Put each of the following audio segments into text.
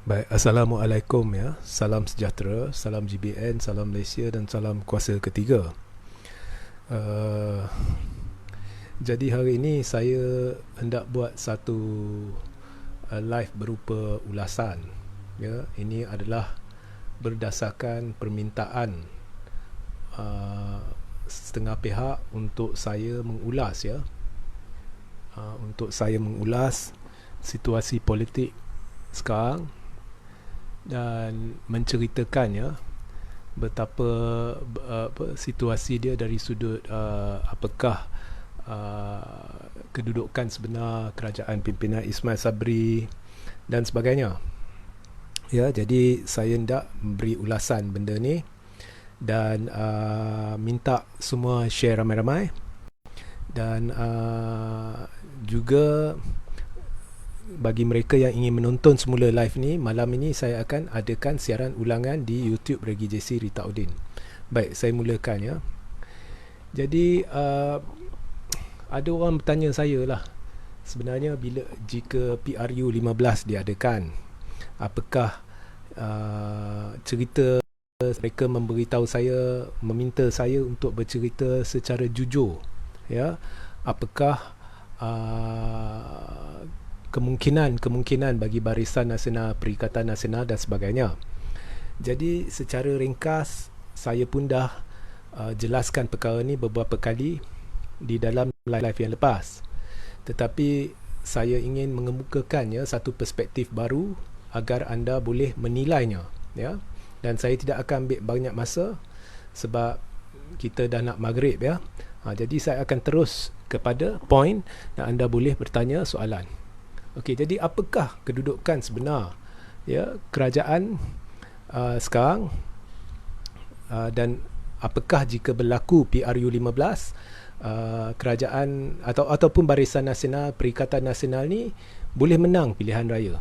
Baik, Assalamualaikum ya. Salam sejahtera, salam GBN, salam Malaysia dan salam kuasa ketiga. Uh, jadi hari ini saya hendak buat satu live berupa ulasan. Ya, ini adalah berdasarkan permintaan setengah pihak untuk saya mengulas ya. Untuk saya mengulas situasi politik sekarang dan menceritakannya betapa situasi dia dari sudut apakah kedudukan sebenar kerajaan pimpinan Ismail Sabri dan sebagainya. Ya, jadi saya hendak beri ulasan benda ni dan minta semua share ramai-ramai dan juga bagi mereka yang ingin menonton semula live ni, malam ini saya akan adakan siaran ulangan di YouTube Regi JC Rita Udin. Baik, saya mulakan ya. Jadi ada orang bertanya saya lah, sebenarnya jika PRU 15 diadakan, apakah cerita mereka memberitahu saya, meminta saya untuk bercerita secara jujur ya, apakah kemungkinan bagi Barisan Nasional, Perikatan Nasional dan sebagainya. Jadi secara ringkas saya pun dah jelaskan perkara ni beberapa kali di dalam live yang lepas. Tetapi saya ingin mengemukakannya satu perspektif baru agar anda boleh menilainya ya. Dan saya tidak akan ambil banyak masa sebab kita dah nak maghrib ya. Jadi saya akan terus kepada point dan anda boleh bertanya soalan. Okey, jadi apakah kedudukan sebenar ya kerajaan sekarang dan apakah jika berlaku PRU 15 kerajaan ataupun Barisan Nasional, Perikatan Nasional ni boleh menang pilihan raya.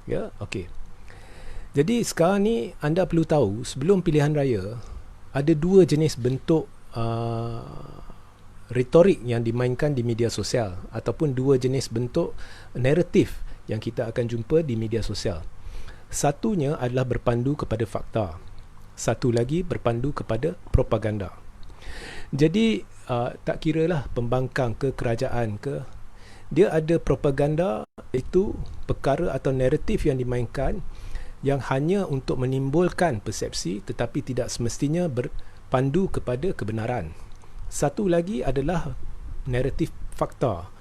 Ya, okey. Jadi sekarang ni anda perlu tahu, sebelum pilihan raya ada dua jenis bentuk retorik yang dimainkan di media sosial ataupun dua jenis bentuk naratif yang kita akan jumpa di media sosial. Satunya adalah berpandu kepada fakta. Satu lagi berpandu kepada propaganda. Jadi tak kiralah pembangkang ke kerajaan ke, dia ada propaganda, iaitu perkara atau naratif yang dimainkan yang hanya untuk menimbulkan persepsi tetapi tidak semestinya berpandu kepada kebenaran. Satu lagi adalah naratif fakta,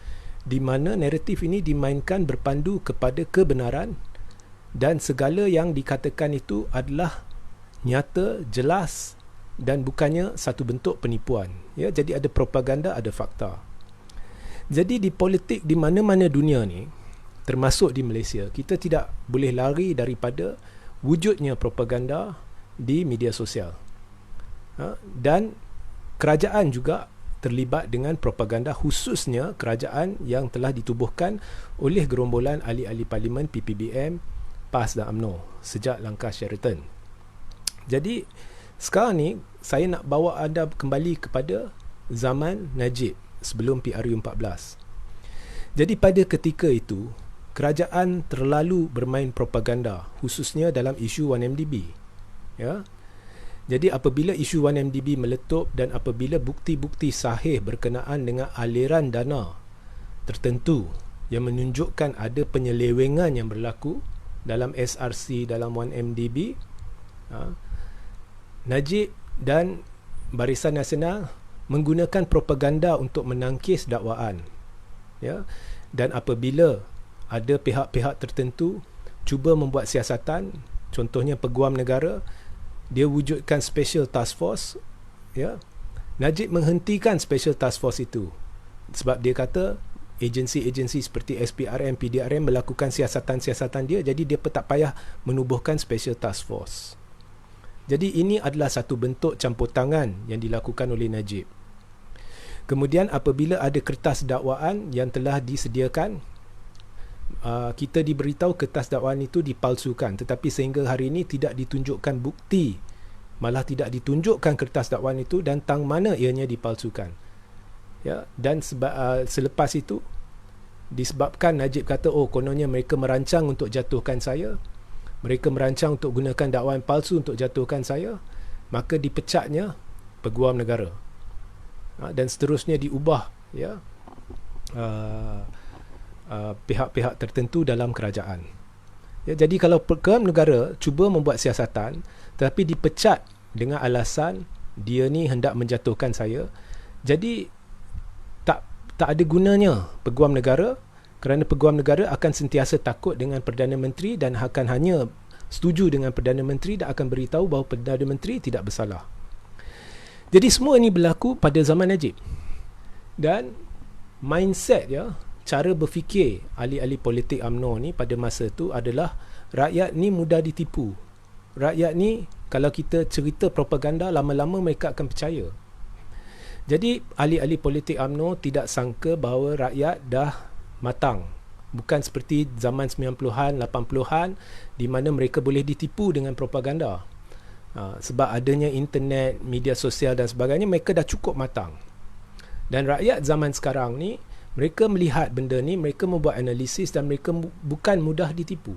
di mana naratif ini dimainkan berpandu kepada kebenaran dan segala yang dikatakan itu adalah nyata, jelas dan bukannya satu bentuk penipuan. Ya, jadi ada propaganda, ada fakta. Jadi di politik di mana-mana dunia ni, termasuk di Malaysia, kita tidak boleh lari daripada wujudnya propaganda di media sosial. Dan kerajaan juga terlibat dengan propaganda, khususnya kerajaan yang telah ditubuhkan oleh gerombolan ahli-ahli parlimen PPBM, PAS dan UMNO sejak langkah Sheraton. Jadi sekarang ni saya nak bawa anda kembali kepada zaman Najib sebelum PRU 14. Jadi pada ketika itu kerajaan terlalu bermain propaganda, khususnya dalam isu 1MDB. Ya. Jadi apabila isu 1MDB meletup dan apabila bukti-bukti sahih berkenaan dengan aliran dana tertentu yang menunjukkan ada penyelewengan yang berlaku dalam SRC, dalam 1MDB, Najib dan Barisan Nasional menggunakan propaganda untuk menangkis dakwaan. Ya. Dan apabila ada pihak-pihak tertentu cuba membuat siasatan, contohnya Peguam Negara, dia wujudkan Special Task Force, ya. Najib menghentikan Special Task Force itu sebab dia kata agensi-agensi seperti SPRM, PDRM melakukan siasatan-siasatan dia, jadi dia tak payah menubuhkan Special Task Force. Jadi ini adalah satu bentuk campur tangan yang dilakukan oleh Najib. Kemudian apabila ada kertas dakwaan yang telah disediakan, kita diberitahu kertas dakwaan itu dipalsukan, tetapi sehingga hari ini tidak ditunjukkan bukti, malah tidak ditunjukkan kertas dakwaan itu dan tang mana ianya dipalsukan. Ya, dan selepas itu disebabkan Najib kata, oh kononnya mereka merancang untuk jatuhkan saya, mereka merancang untuk gunakan dakwaan palsu untuk jatuhkan saya, maka dipecatnya peguam negara. Dan seterusnya diubah, ya, pihak-pihak tertentu dalam kerajaan. Ya, jadi kalau peguam negara cuba membuat siasatan tetapi dipecat dengan alasan dia ni hendak menjatuhkan saya, jadi tak ada gunanya peguam negara, kerana peguam negara akan sentiasa takut dengan Perdana Menteri dan akan hanya setuju dengan Perdana Menteri dan akan beritahu bahawa Perdana Menteri tidak bersalah. Jadi semua ini berlaku pada zaman Najib. Dan mindset, ya, cara berfikir ahli-ahli politik UMNO ni pada masa tu adalah rakyat ni mudah ditipu. Rakyat ni kalau kita cerita propaganda, lama-lama mereka akan percaya. Jadi ahli-ahli politik UMNO tidak sangka bahawa rakyat dah matang. Bukan seperti zaman 90-an, 80-an di mana mereka boleh ditipu dengan propaganda. Sebab adanya internet, media sosial dan sebagainya, mereka dah cukup matang. Dan rakyat zaman sekarang ni, mereka melihat benda ni, mereka membuat analisis dan mereka bukan mudah ditipu.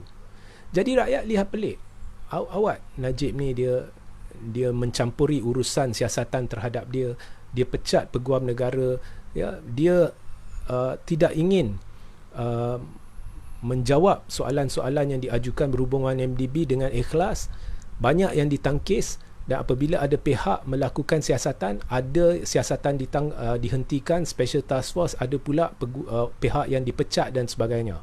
Jadi rakyat lihat pelik. Awak Najib ni dia mencampuri urusan siasatan terhadap dia pecat peguam negara, ya, dia tidak ingin menjawab soalan-soalan yang diajukan berhubungan MDB dengan ikhlas. Banyak yang ditangkis, dan apabila ada pihak melakukan siasatan, ada siasatan dihentikan, special task force, ada pula pihak yang dipecat dan sebagainya.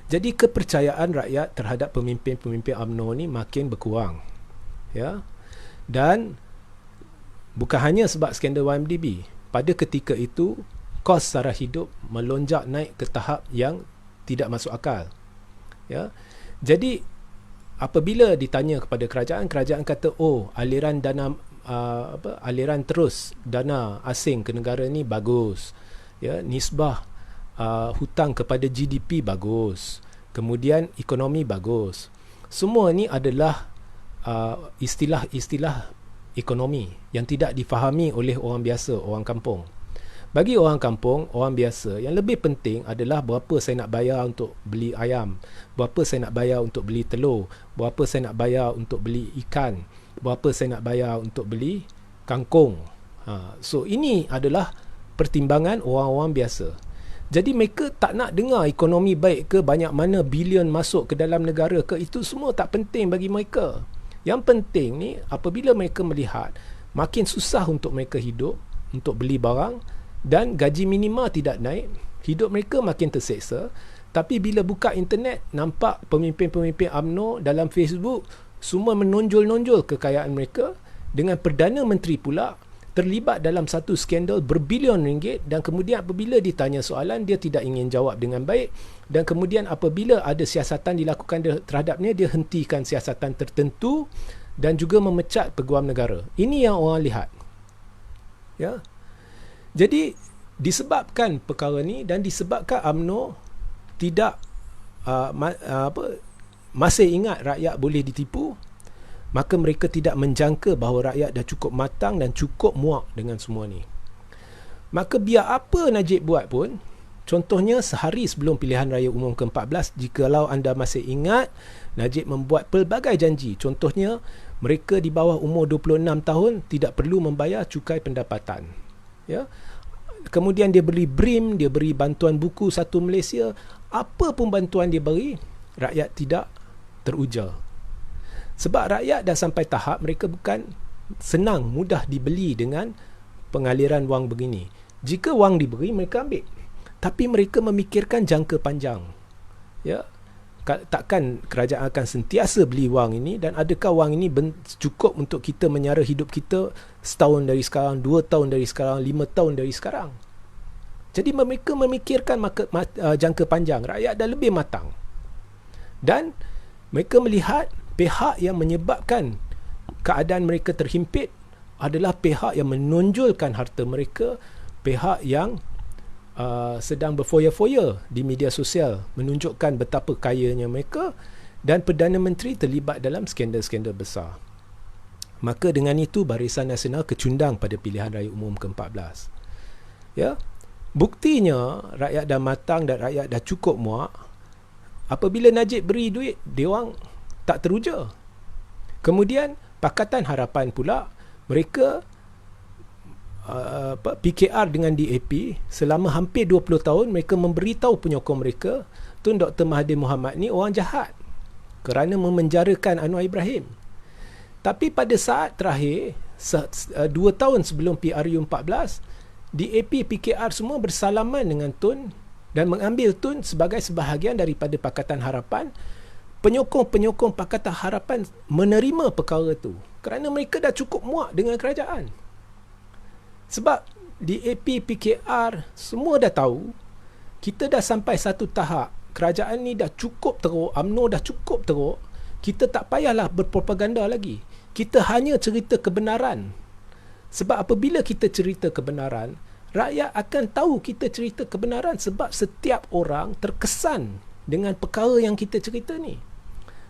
Jadi kepercayaan rakyat terhadap pemimpin-pemimpin UMNO ni makin berkurang, ya. Dan bukan hanya sebab skandal YMDB. Pada ketika itu, kos sara hidup melonjak naik ke tahap yang tidak masuk akal. Ya. Jadi apabila ditanya kepada kerajaan, kerajaan kata, oh, aliran dana aliran terus dana asing ke negara ni bagus. Ya, nisbah hutang kepada GDP bagus. Kemudian ekonomi bagus. Semua ni adalah istilah-istilah ekonomi yang tidak difahami oleh orang biasa, orang kampung. Bagi orang kampung, orang biasa, yang lebih penting adalah berapa saya nak bayar untuk beli ayam, berapa saya nak bayar untuk beli telur, berapa saya nak bayar untuk beli ikan, berapa saya nak bayar untuk beli kangkung. So ini adalah pertimbangan orang-orang biasa. Jadi mereka tak nak dengar ekonomi baik ke, banyak mana bilion masuk ke dalam negara ke, itu semua tak penting bagi mereka. Yang penting ni, apabila mereka melihat makin susah untuk mereka hidup, untuk beli barang, dan gaji minima tidak naik, hidup mereka makin terseksa. Tapi bila buka internet, nampak pemimpin-pemimpin UMNO dalam Facebook semua menonjol-nonjol kekayaan mereka, dengan Perdana Menteri pula terlibat dalam satu skandal berbilion ringgit, dan kemudian apabila ditanya soalan, dia tidak ingin jawab dengan baik, dan kemudian apabila ada siasatan dilakukan terhadapnya, dia hentikan siasatan tertentu dan juga memecat peguam negara. Ini yang orang lihat. Ya. Jadi disebabkan perkara ni dan disebabkan UMNO tidak masih ingat rakyat boleh ditipu, maka mereka tidak menjangka bahawa rakyat dah cukup matang dan cukup muak dengan semua ni. Maka biar apa Najib buat pun, contohnya sehari sebelum pilihan raya umum ke-14, jikalau anda masih ingat, Najib membuat pelbagai janji. Contohnya, mereka di bawah umur 26 tahun tidak perlu membayar cukai pendapatan. Ya. Kemudian dia beri BRIM, dia beri bantuan buku satu Malaysia. Apa pun bantuan dia beri, rakyat tidak teruja. Sebab rakyat dah sampai tahap mereka bukan senang, mudah dibeli dengan pengaliran wang begini. Jika wang diberi, mereka ambil. Tapi mereka memikirkan jangka panjang. Ya, takkan kerajaan akan sentiasa beli wang ini, dan adakah wang ini cukup untuk kita menyara hidup kita setahun dari sekarang, 2 tahun dari sekarang, 5 tahun dari sekarang. Jadi mereka memikirkan jangka panjang. Rakyat dah lebih matang. Dan mereka melihat pihak yang menyebabkan keadaan mereka terhimpit adalah pihak yang menonjolkan harta mereka, pihak yang sedang berfoya-foya di media sosial, menunjukkan betapa kayanya mereka, dan Perdana Menteri terlibat dalam skandal-skandal besar. Maka dengan itu Barisan Nasional kecundang pada pilihan raya umum ke-14. Ya, buktinya rakyat dah matang dan rakyat dah cukup muak. Apabila Najib beri duit, dia orang tak teruja. Kemudian Pakatan Harapan pula, mereka PKR dengan DAP selama hampir 20 tahun mereka memberitahu penyokong mereka, Tun Dr. Mahathir Mohamad ni orang jahat kerana memenjarakan Anwar Ibrahim. Tapi pada saat terakhir 2 tahun sebelum PRU14, DAP PKR semua bersalaman dengan Tun dan mengambil Tun sebagai sebahagian daripada Pakatan Harapan. Penyokong-penyokong Pakatan Harapan menerima perkara tu kerana mereka dah cukup muak dengan kerajaan. Sebab DAP, PKR semua dah tahu kita dah sampai satu tahap, kerajaan ni dah cukup teruk, UMNO dah cukup teruk, kita tak payahlah berpropaganda lagi. Kita hanya cerita kebenaran. Sebab apabila kita cerita kebenaran, rakyat akan tahu kita cerita kebenaran sebab setiap orang terkesan dengan perkara yang kita cerita ni.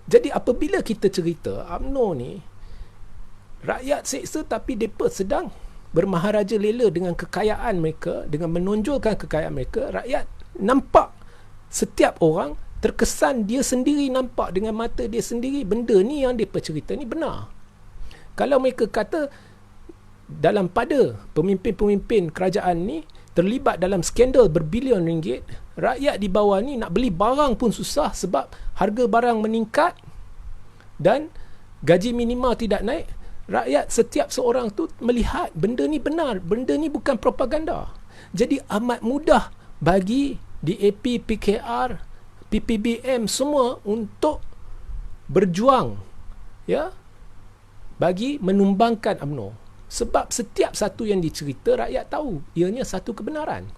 Jadi apabila kita cerita UMNO ni rakyat seksa tapi mereka sedang bermaharaja lela dengan kekayaan mereka, dengan menonjolkan kekayaan mereka, rakyat nampak, setiap orang terkesan dia sendiri nampak dengan mata dia sendiri benda ni yang mereka cerita ni benar. Kalau mereka kata dalam pada pemimpin-pemimpin kerajaan ni terlibat dalam skandal berbilion ringgit, rakyat di bawah ni nak beli barang pun susah sebab harga barang meningkat dan gaji minima tidak naik, rakyat setiap seorang tu melihat benda ni benar, benda ni bukan propaganda. Jadi amat mudah bagi DAP, PKR, PPBM semua untuk berjuang ya bagi menumbangkan UMNO. Sebab setiap satu yang dicerita rakyat tahu ianya satu kebenaran.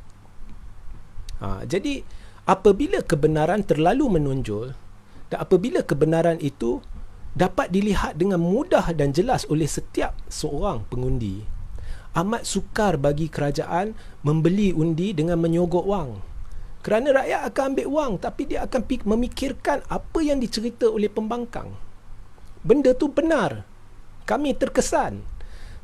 Jadi apabila kebenaran terlalu menonjol dan apabila kebenaran itu dapat dilihat dengan mudah dan jelas oleh setiap seorang pengundi, amat sukar bagi kerajaan membeli undi dengan menyogok wang. Kerana rakyat akan ambil wang tapi dia akan memikirkan apa yang dicerita oleh pembangkang. Benda tu benar. Kami terkesan.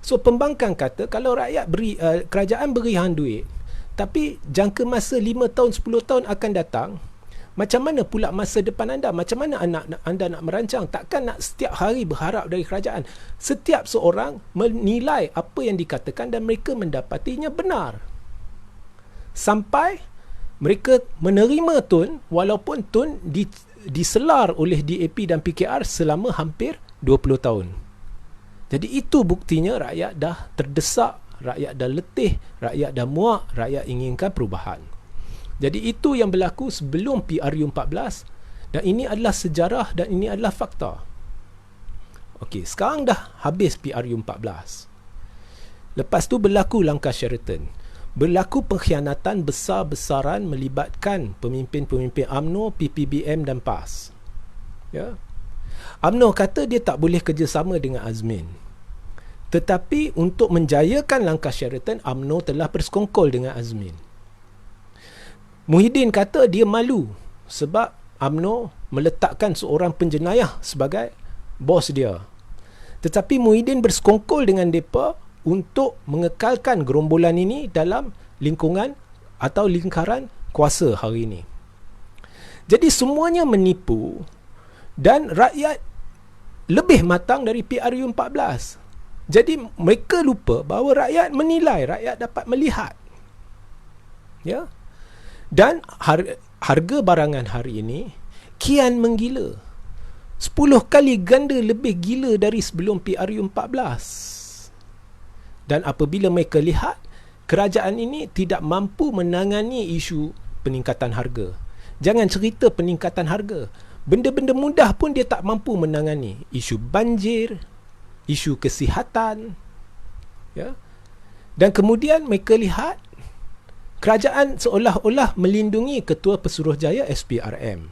So pembangkang kata kalau rakyat beri kerajaan beri hang duit tapi jangka masa 5 tahun 10 tahun akan datang, macam mana pula masa depan anda? Macam mana anda nak merancang? Takkan nak setiap hari berharap dari kerajaan. Setiap seorang menilai apa yang dikatakan dan mereka mendapatinya benar. Sampai mereka menerima Tun walaupun Tun diselar oleh DAP dan PKR selama hampir 20 tahun. Jadi itu buktinya rakyat dah terdesak, rakyat dah letih, rakyat dah muak, rakyat inginkan perubahan. Jadi itu yang berlaku sebelum PRU14 dan ini adalah sejarah dan ini adalah fakta. Okey, sekarang dah habis PRU14. Lepas tu berlaku langkah Sheraton. Berlaku pengkhianatan besar-besaran melibatkan pemimpin-pemimpin UMNO, PPBM dan PAS. Ya. UMNO kata dia tak boleh kerjasama dengan Azmin. Tetapi untuk menjayakan langkah Sheraton, UMNO telah bersekongkol dengan Azmin. Muhyiddin kata dia malu sebab UMNO meletakkan seorang penjenayah sebagai bos dia. Tetapi Muhyiddin bersekongkol dengan mereka untuk mengekalkan gerombolan ini dalam lingkungan atau lingkaran kuasa hari ini. Jadi semuanya menipu dan rakyat lebih matang dari PRU14. Jadi mereka lupa bahawa rakyat menilai, rakyat dapat melihat. Ya. Dan harga barangan hari ini kian menggila. 10 kali ganda lebih gila dari sebelum PRU14. Dan apabila mereka lihat kerajaan ini tidak mampu menangani isu peningkatan harga. Jangan cerita peningkatan harga. Benda-benda mudah pun dia tak mampu menangani. Isu banjir, isu kesihatan, ya. Dan kemudian mereka lihat kerajaan seolah-olah melindungi Ketua Pesuruhjaya SPRM.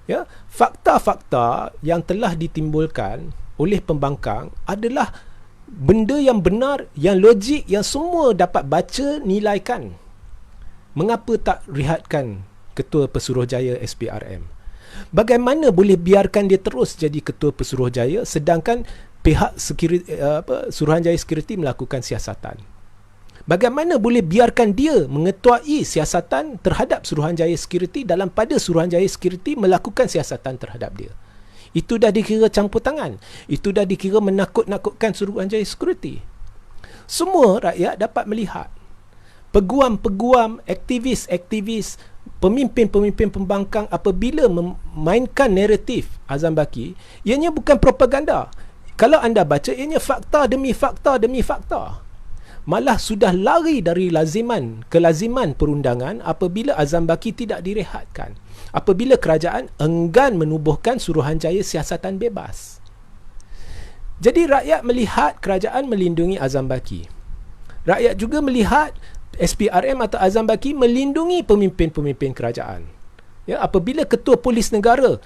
Ya, fakta-fakta yang telah ditimbulkan oleh pembangkang adalah benda yang benar, yang logik, yang semua dapat baca, nilaikan. Mengapa tak rehatkan Ketua Pesuruhjaya SPRM? Bagaimana boleh biarkan dia terus jadi Ketua Pesuruhjaya sedangkan pihak Suruhanjaya Security melakukan siasatan? Bagaimana boleh biarkan dia mengetuai siasatan terhadap Suruhanjaya Security dalam pada Suruhanjaya Security melakukan siasatan terhadap dia. Itu dah dikira campur tangan. Itu dah dikira menakut-nakutkan Suruhanjaya Security. Semua rakyat dapat melihat peguam-peguam, aktivis-aktivis, pemimpin-pemimpin pembangkang apabila memainkan naratif Azam Baki, ianya bukan propaganda. Kalau anda baca, ianya fakta demi fakta demi fakta. Malah sudah lari dari kelaziman perundangan apabila Azam Baki tidak direhatkan. Apabila kerajaan enggan menubuhkan Suruhanjaya siasatan bebas. Jadi rakyat melihat kerajaan melindungi Azam Baki. Rakyat juga melihat SPRM atau Azam Baki melindungi pemimpin-pemimpin kerajaan. Ya, apabila ketua polis negara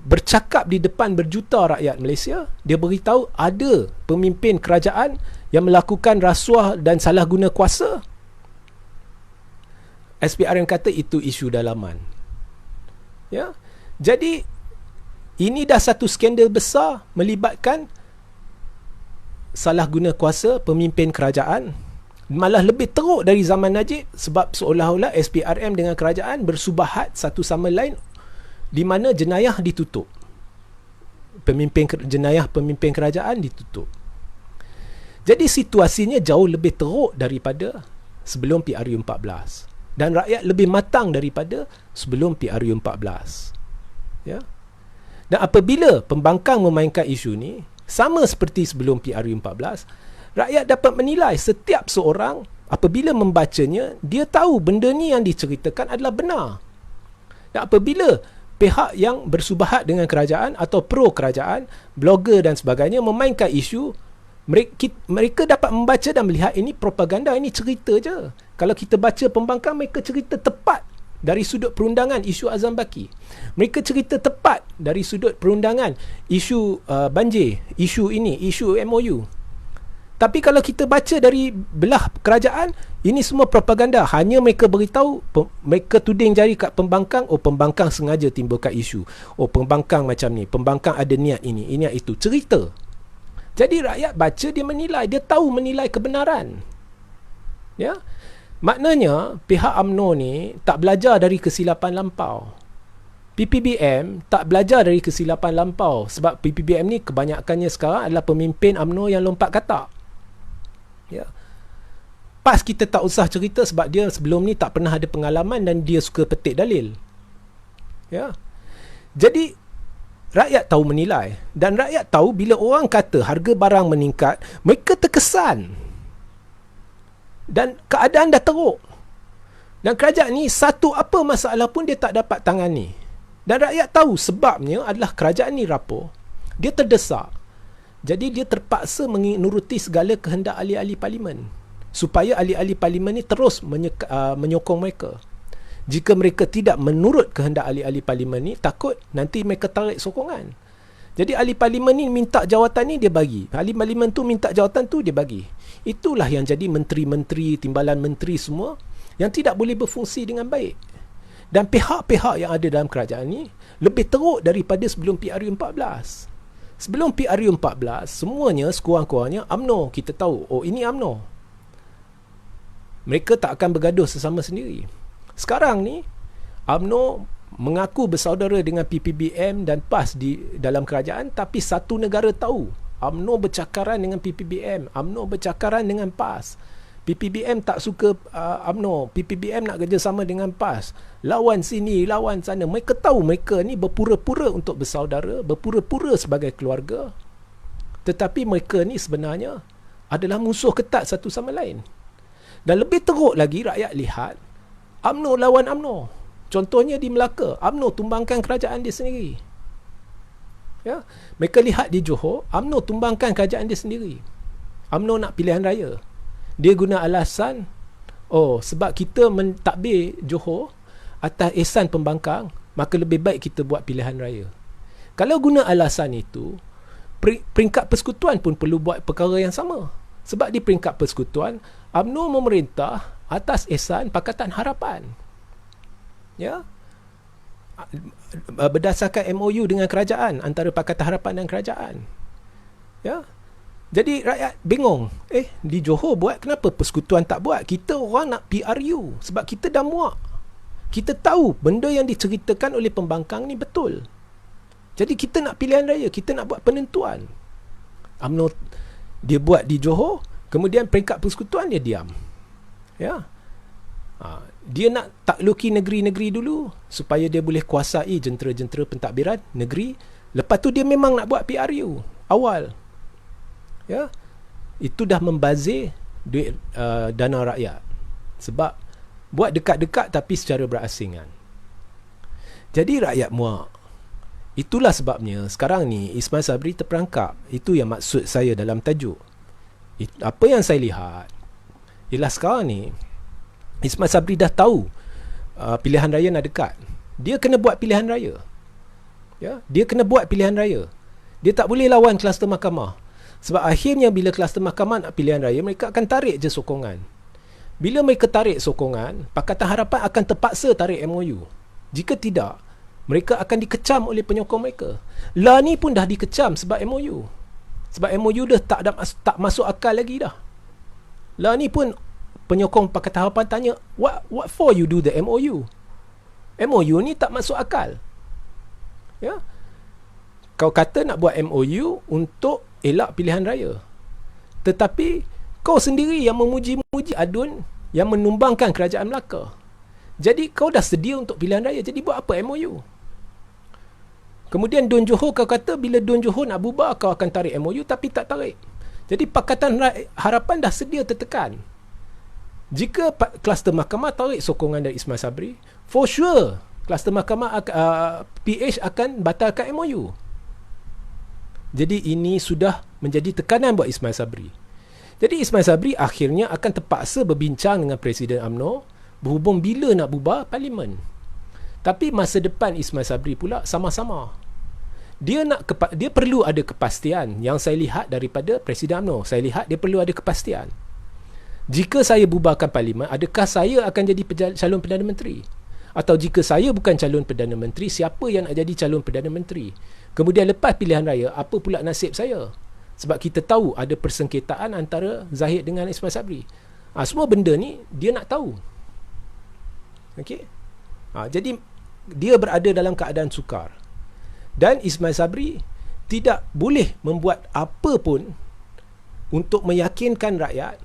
bercakap di depan berjuta rakyat Malaysia, dia beritahu ada pemimpin kerajaan yang melakukan rasuah dan salah guna kuasa, SPRM kata itu isu dalaman. Ya, jadi ini dah satu skandal besar melibatkan salah guna kuasa pemimpin kerajaan. Malah lebih teruk dari zaman Najib, sebab seolah-olah SPRM dengan kerajaan bersubahat satu sama lain di mana jenayah ditutup. Jenayah pemimpin kerajaan ditutup. Jadi situasinya jauh lebih teruk daripada sebelum PRU14 dan rakyat lebih matang daripada sebelum PRU14. Ya. Dan apabila pembangkang memainkan isu ni sama seperti sebelum PRU14, rakyat dapat menilai setiap seorang apabila membacanya, dia tahu benda ni yang diceritakan adalah benar. Dan apabila pihak yang bersubahat dengan kerajaan atau pro kerajaan, blogger dan sebagainya memainkan isu, mereka dapat membaca dan melihat ini propaganda, ini cerita je. Kalau kita baca pembangkang, mereka cerita tepat dari sudut perundangan isu Azam Baki. Mereka cerita tepat dari sudut perundangan isu banjir, isu ini, isu MOU. Tapi kalau kita baca dari belah kerajaan, ini semua propaganda. Hanya mereka beritahu, mereka tuding jari kat pembangkang, oh pembangkang sengaja timbulkan isu. Oh pembangkang macam ni, pembangkang ada niat ini, niat itu. Cerita. Jadi rakyat baca, dia menilai, dia tahu menilai kebenaran. Ya. Maknanya pihak UMNO ni tak belajar dari kesilapan lampau. PPBM tak belajar dari kesilapan lampau, sebab PPBM ni kebanyakannya sekarang adalah pemimpin UMNO yang lompat katak. Ya. PAS kita tak usah cerita sebab dia sebelum ni tak pernah ada pengalaman dan dia suka petik dalil. Ya. Jadi rakyat tahu menilai, dan rakyat tahu bila orang kata harga barang meningkat, mereka terkesan. Dan keadaan dah teruk. Dan kerajaan ni satu apa masalah pun dia tak dapat tangani. Dan rakyat tahu sebabnya adalah kerajaan ni rapuh. Dia terdesak. Jadi dia terpaksa menuruti segala kehendak ahli-ahli parlimen. Supaya ahli-ahli parlimen ni terus menyokong mereka. Jika mereka tidak menurut kehendak ahli-ahli parlimen ni, takut nanti mereka tarik sokongan. Jadi ahli parlimen ni minta jawatan ni, dia bagi. Ahli parlimen tu minta jawatan tu, dia bagi. Itulah yang jadi menteri-menteri, timbalan menteri semua yang tidak boleh berfungsi dengan baik. Dan pihak-pihak yang ada dalam kerajaan ni lebih teruk daripada sebelum PRU14. Sebelum PRU14, semuanya sekurang-kurangnya UMNO, kita tahu, oh ini UMNO. Mereka tak akan bergaduh sesama sendiri. Sekarang ni UMNO mengaku bersaudara dengan PPBM dan PAS di dalam kerajaan, tapi satu negara tahu UMNO bercakaran dengan PPBM, UMNO bercakaran dengan PAS. PPBM tak suka UMNO, PPBM nak kerjasama dengan PAS. Lawan sini, lawan sana. Mereka tahu mereka ni berpura-pura untuk bersaudara, berpura-pura sebagai keluarga. Tetapi mereka ni sebenarnya adalah musuh ketat satu sama lain. Dan lebih teruk lagi, rakyat lihat UMNO lawan UMNO. Contohnya di Melaka, UMNO tumbangkan kerajaan dia sendiri. Ya, mereka lihat di Johor, UMNO tumbangkan kerajaan dia sendiri. UMNO nak pilihan raya. Dia guna alasan, oh sebab kita mentadbir Johor atas ihsan pembangkang, maka lebih baik kita buat pilihan raya. Kalau guna alasan itu, peringkat persekutuan pun perlu buat perkara yang sama. Sebab di peringkat persekutuan, UMNO memerintah atas ihsan Pakatan Harapan. Ya, berdasarkan MOU dengan kerajaan, antara Pakatan Harapan dan kerajaan. Ya, Jadi rakyat bingung. Di Johor buat, kenapa Persekutuan tak buat? Kita orang nak PRU sebab kita dah muak. Kita tahu benda yang diceritakan oleh pembangkang ni betul. Jadi kita nak pilihan raya, kita nak buat penentuan. UMNO dia buat di Johor, kemudian peringkat persekutuan dia diam. Ya. Dia nak takluki negeri-negeri dulu supaya dia boleh kuasai jentera-jentera pentadbiran negeri. Lepas tu dia memang nak buat PRU awal. Ya. Itu dah membazir duit dana rakyat. Sebab buat dekat-dekat tapi secara berasingan. Jadi rakyat muak. Itulah sebabnya sekarang ni Ismail Sabri terperangkap. Itu yang maksud saya dalam tajuk. Apa yang saya lihat ialah sekarang ni Ismail Sabri dah tahu pilihan raya nak dekat. Dia kena buat pilihan raya. Ya, dia kena buat pilihan raya. Dia tak boleh lawan kluster mahkamah. Sebab akhirnya bila kluster mahkamah nak pilihan raya, mereka akan tarik je sokongan. Bila mereka tarik sokongan, Pakatan Harapan akan terpaksa tarik MOU. Jika tidak, mereka akan dikecam oleh penyokong mereka. Lah ni pun dah dikecam sebab MOU. Sebab MOU dah tak masuk akal lagi dah. Lah ni pun penyokong Pakatan Harapan tanya, what for you do the MOU? MOU ni tak masuk akal. Ya. Kau kata nak buat MOU untuk elak pilihan raya. Tetapi kau sendiri yang memuji-muji adun yang menumbangkan kerajaan Melaka. Jadi kau dah sedia untuk pilihan raya. Jadi buat apa MOU? Kemudian Dun Johor kau kata bila Dun Johor nak bubar kau akan tarik MOU, tapi tak tarik. Jadi Pakatan Harapan dah sedia tertekan. Jika kluster mahkamah tarik sokongan dari Ismail Sabri, for sure kluster mahkamah PH akan batalkan MOU. Jadi ini sudah menjadi tekanan buat Ismail Sabri. Jadi Ismail Sabri akhirnya akan terpaksa berbincang dengan Presiden UMNO berhubung bila nak bubar parlimen. Tapi masa depan Ismail Sabri pula sama-sama. Dia perlu ada kepastian. Yang saya lihat daripada Presiden UMNO, saya lihat dia perlu ada kepastian. Jika saya bubarkan parlimen, adakah saya akan jadi calon Perdana Menteri? Atau jika saya bukan calon Perdana Menteri, siapa yang nak jadi calon Perdana Menteri? Kemudian lepas pilihan raya, apa pula nasib saya? Sebab kita tahu ada persengketaan antara Zahid dengan Ismail Sabri. Semua benda ni dia nak tahu. Okey? Jadi dia berada dalam keadaan sukar. Dan Ismail Sabri tidak boleh membuat apa pun untuk meyakinkan rakyat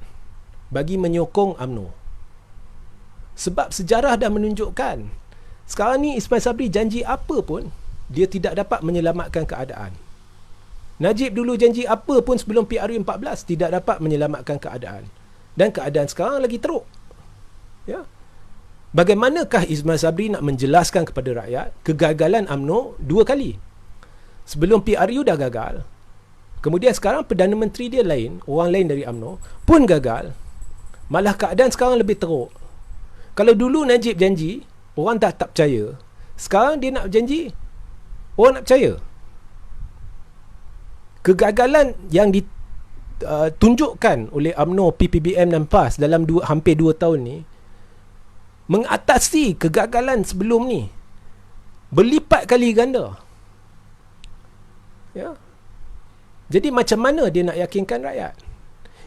bagi menyokong UMNO. Sebab sejarah dah menunjukkan sekarang ni Ismail Sabri janji apa pun dia tidak dapat menyelamatkan keadaan. Najib dulu janji apa pun sebelum PRU 14 tidak dapat menyelamatkan keadaan. Dan keadaan sekarang lagi teruk. Ya. Bagaimanakah Ismail Sabri nak menjelaskan kepada rakyat kegagalan UMNO 2 kali? Sebelum PRU dah gagal. Kemudian sekarang Perdana Menteri dia lain, orang lain dari UMNO pun gagal. Malah keadaan sekarang lebih teruk. Kalau dulu Najib janji, orang tak percaya. Sekarang dia nak janji, orang nak percaya. Kegagalan yang ditunjukkan oleh UMNO, PPBM dan PAS dalam hampir 2 tahun ni mengatasi kegagalan sebelum ni berlipat kali ganda. Ya. Jadi macam mana dia nak yakinkan rakyat?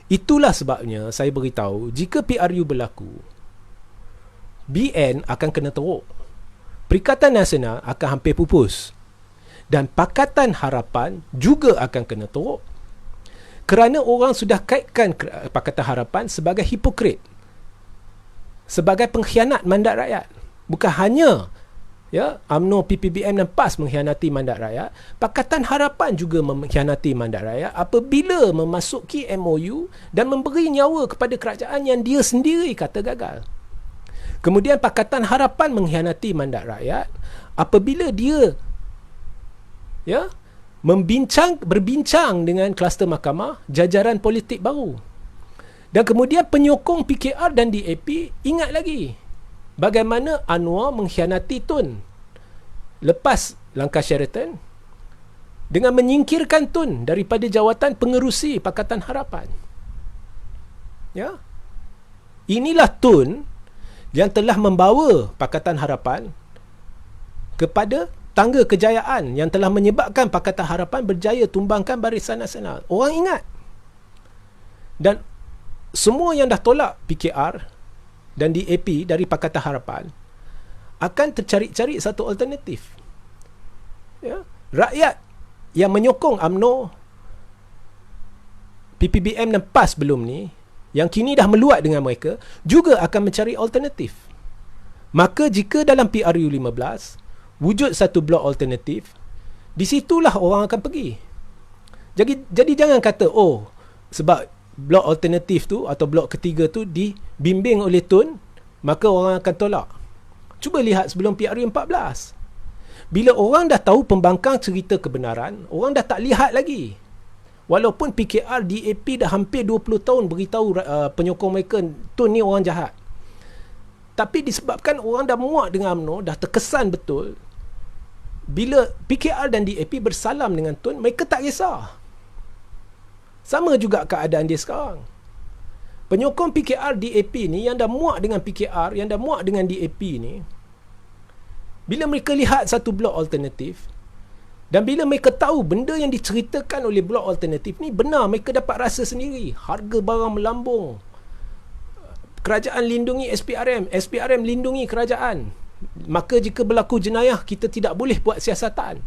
Itulah sebabnya saya beritahu, jika PRU berlaku, BN akan kena teruk. Perikatan Nasional akan hampir pupus. Dan Pakatan Harapan juga akan kena teruk. Kerana orang sudah kaitkan Pakatan Harapan sebagai hipokrit. Sebagai pengkhianat mandat rakyat. Bukan hanya UMNO, PPBM dan PAS mengkhianati mandat rakyat, Pakatan Harapan juga mengkhianati mandat rakyat apabila memasuki MOU dan memberi nyawa kepada kerajaan yang dia sendiri kata gagal. Kemudian Pakatan Harapan mengkhianati mandat rakyat apabila dia berbincang dengan kluster mahkamah, jajaran politik baru. Dan kemudian penyokong PKR dan DAP ingat lagi bagaimana Anwar mengkhianati Tun lepas langkah Sheraton dengan menyingkirkan Tun daripada jawatan pengerusi Pakatan Harapan. Ya. Inilah Tun yang telah membawa Pakatan Harapan kepada tangga kejayaan yang telah menyebabkan Pakatan Harapan berjaya tumbangkan Barisan Nasional. Orang ingat. Dan semua yang dah tolak PKR dan DAP dari Pakatan Harapan akan tercari-cari satu alternatif. Ya, rakyat yang menyokong UMNO, PPBM dan PAS belum ni, yang kini dah meluat dengan mereka, juga akan mencari alternatif. Maka jika dalam PRU 15 wujud satu blok alternatif, di situlah orang akan pergi. Jadi jangan kata, oh, sebab blok alternatif tu atau blok ketiga tu dibimbing oleh Tun, maka orang akan tolak. Cuba lihat sebelum PRU 14. Bila orang dah tahu pembangkang cerita kebenaran, orang dah tak lihat lagi. Walaupun PKR, DAP dah hampir 20 tahun beritahu penyokong mereka, Tun ni orang jahat. Tapi disebabkan orang dah muak dengan UMNO, dah terkesan betul, bila PKR dan DAP bersalam dengan Tun, mereka tak kisah. Sama juga keadaan dia sekarang. Penyokong PKR, DAP ni, yang dah muak dengan PKR, yang dah muak dengan DAP ni, bila mereka lihat satu blok alternatif, dan bila mereka tahu benda yang diceritakan oleh blok alternatif ni benar, mereka dapat rasa sendiri. Harga barang melambung. Kerajaan lindungi SPRM. SPRM lindungi kerajaan. Maka jika berlaku jenayah, kita tidak boleh buat siasatan.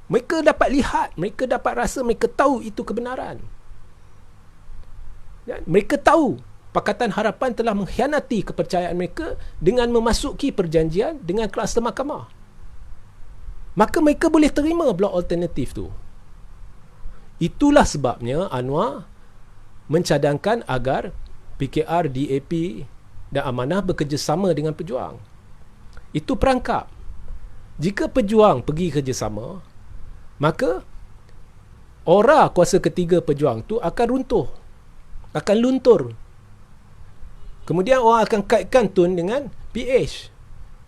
Mereka dapat lihat, mereka dapat rasa, mereka tahu itu kebenaran. Mereka tahu Pakatan Harapan telah mengkhianati kepercayaan mereka dengan memasuki perjanjian dengan kluster mahkamah. Maka mereka boleh terima blok alternatif tu. Itulah sebabnya Anwar mencadangkan agar PKR, DAP dan Amanah bekerjasama dengan pejuang. Itu perangkap. Jika pejuang pergi kerjasama, maka aura kuasa ketiga pejuang tu akan runtuh, akan luntur. Kemudian orang akan kaitkan Tun dengan PH.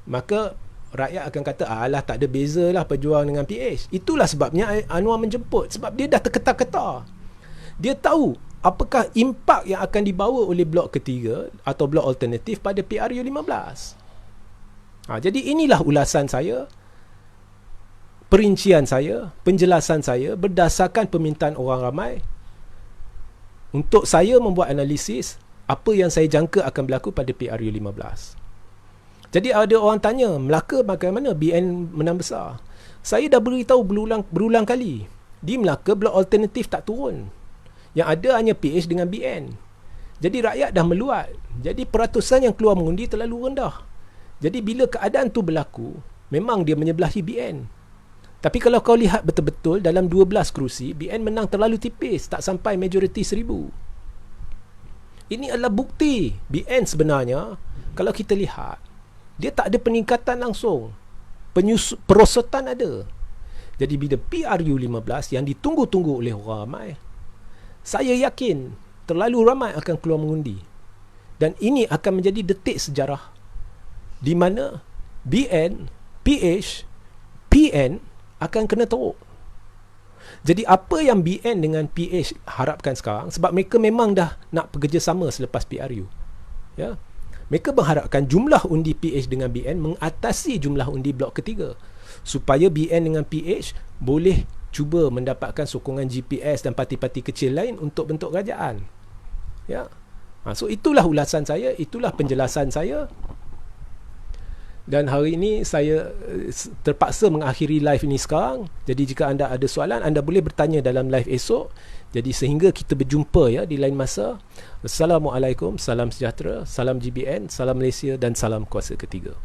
Maka rakyat akan kata, alah, tak ada beza lah pejuang dengan PH. Itulah sebabnya Anwar menjemput. Sebab dia dah terketar-ketar. Dia tahu apakah impak yang akan dibawa oleh blok ketiga atau blok alternatif pada PRU 15. Jadi inilah ulasan saya, perincian saya, penjelasan saya berdasarkan permintaan orang ramai untuk saya membuat analisis apa yang saya jangka akan berlaku pada PRU 15. Jadi ada orang tanya, Melaka bagaimana BN menang besar? Saya dah beritahu berulang kali. Di Melaka blok alternatif tak turun. Yang ada hanya PH dengan BN. Jadi rakyat dah meluat. Jadi peratusan yang keluar mengundi terlalu rendah. Jadi bila keadaan tu berlaku, memang dia menyebelahi BN. Tapi kalau kau lihat betul-betul dalam 12 kerusi, BN menang terlalu tipis, tak sampai majoriti 1000. Ini adalah bukti BN sebenarnya, kalau kita lihat, dia tak ada peningkatan langsung. Perosotan ada. Jadi bila PRU 15 yang ditunggu-tunggu oleh orang ramai, saya yakin terlalu ramai akan keluar mengundi. Dan ini akan menjadi detik sejarah di mana BN, PH, PN akan kena teruk. Jadi apa yang BN dengan PH harapkan sekarang, sebab mereka memang dah nak bekerjasama selepas PRU, ya, mereka mengharapkan jumlah undi PH dengan BN mengatasi jumlah undi blok ketiga, supaya BN dengan PH boleh cuba mendapatkan sokongan GPS dan parti-parti kecil lain untuk bentuk kerajaan. Ya. So itulah ulasan saya, itulah penjelasan saya. Dan hari ini saya terpaksa mengakhiri live ini sekarang. Jadi jika anda ada soalan, anda boleh bertanya dalam live esok. Jadi sehingga kita berjumpa ya di lain masa. Assalamualaikum, salam sejahtera, salam GBN, salam Malaysia dan salam kuasa ketiga.